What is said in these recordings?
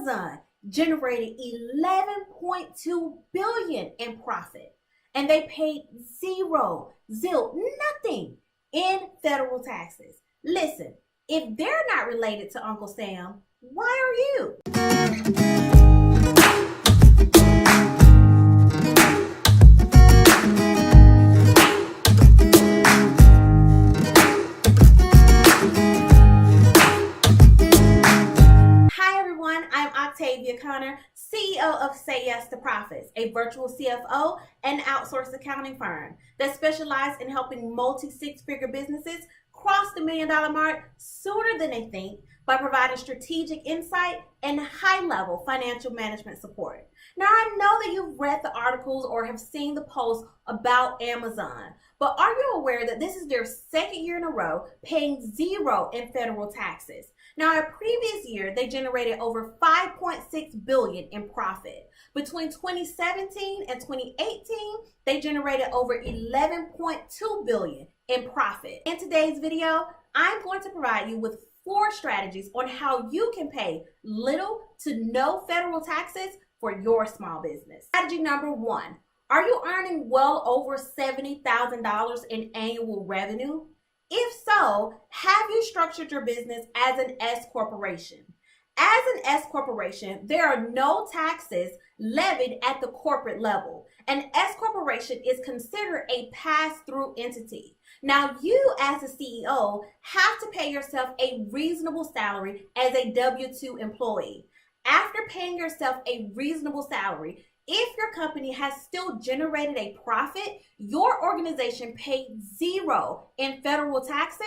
Amazon generated $11.2 billion in profit, and they paid nothing in federal taxes. Listen, if they're not related to Uncle Sam, why are you? Connor, CEO of Say Yes to Profits, a virtual CFO and outsourced accounting firm that specializes in helping multi-six-figure businesses cross the $1 million mark sooner than they think by providing strategic insight and high-level financial management support. Now, I know that you've read the articles or have seen the posts about Amazon, but are you aware that this is their second year in a row paying zero in federal taxes? Now, in a previous year, they generated over $5.6 billion in profit. Between 2017 and 2018, they generated over $11.2 billion in profit. In today's video, I'm going to provide you with 4 strategies on how you can pay little to no federal taxes for your small business. Strategy number 1. Are you earning well over $70,000 in annual revenue? If so, have you structured your business as an S corporation? As an S corporation, there are no taxes levied at the corporate level. An S corporation is considered a pass-through entity. Now, you as a CEO have to pay yourself a reasonable salary as a W-2 employee. After paying yourself a reasonable salary, if your company has still generated a profit, your organization paid zero in federal taxes,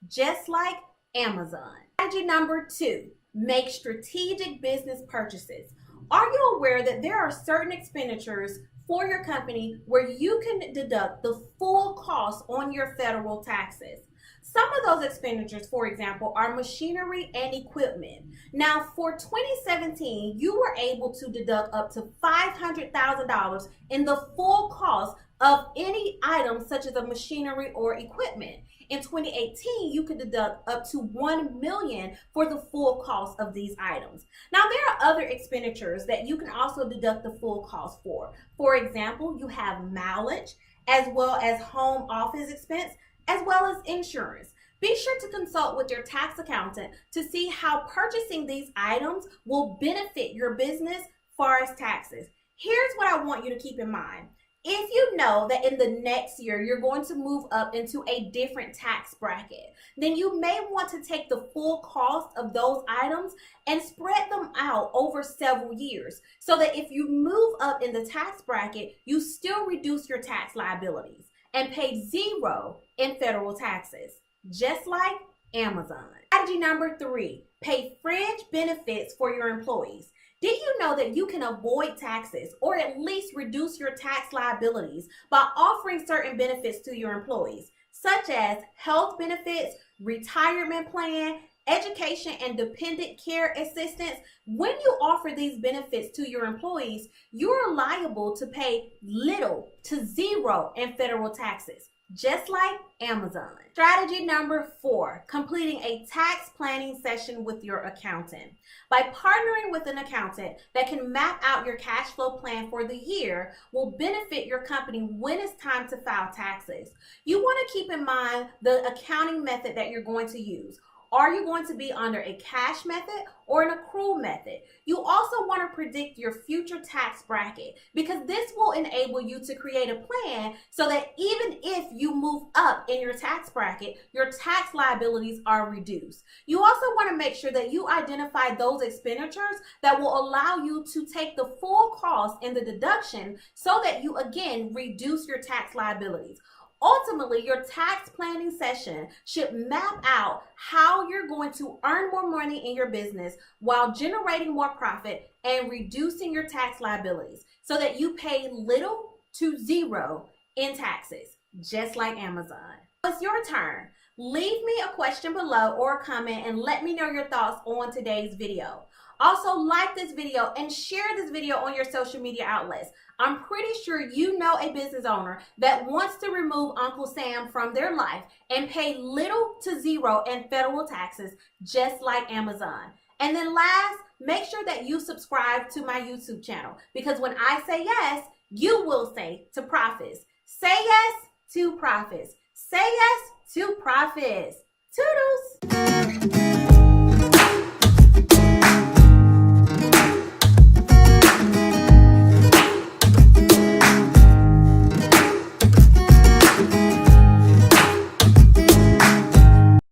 just like Amazon. Strategy number 2, make strategic business purchases. Are you aware that there are certain expenditures for your company where you can deduct the full cost on your federal taxes? Some of those expenditures, for example, are machinery and equipment. Now, for 2017, you were able to deduct up to $500,000 in the full cost of any item such as a machinery or equipment. In 2018, you could deduct up to $1 million for the full cost of these items. Now, there are other expenditures that you can also deduct the full cost for. For example, you have mileage, as well as home office expense, as well as insurance. Be sure to consult with your tax accountant to see how purchasing these items will benefit your business as far as taxes. Here's what I want you to keep in mind. If you know that in the next year you're going to move up into a different tax bracket, then you may want to take the full cost of those items and spread them out over several years so that if you move up in the tax bracket, you still reduce your tax liabilities and pay zero in federal taxes, just like Amazon. Strategy number 3, pay fringe benefits for your employees. Did you know that you can avoid taxes or at least reduce your tax liabilities by offering certain benefits to your employees, such as health benefits, retirement plan, education and dependent care assistance? When you offer these benefits to your employees, you're liable to pay little to zero in federal taxes, just like Amazon. Strategy number 4, completing a tax planning session with your accountant. By partnering with an accountant that can map out your cash flow plan for the year will benefit your company when it's time to file taxes. You want to keep in mind the accounting method that you're going to use. Are you going to be under a cash method or an accrual method? You also want to predict your future tax bracket because this will enable you to create a plan so that even if you move up in your tax bracket, your tax liabilities are reduced. You also want to make sure that you identify those expenditures that will allow you to take the full cost in the deduction so that you again reduce your tax liabilities. Ultimately, your tax planning session should map out how you're going to earn more money in your business while generating more profit and reducing your tax liabilities so that you pay little to zero in taxes, just like Amazon. It's your turn. Leave me a question below or a comment and let me know your thoughts on today's video. Also, like this video and share this video on your social media outlets. I'm pretty sure you know a business owner that wants to remove Uncle Sam from their life and pay little to zero in federal taxes, just like Amazon. And then last, make sure that you subscribe to my YouTube channel, because when I say yes, you will say to profits. Say yes to profits. Say yes to profits.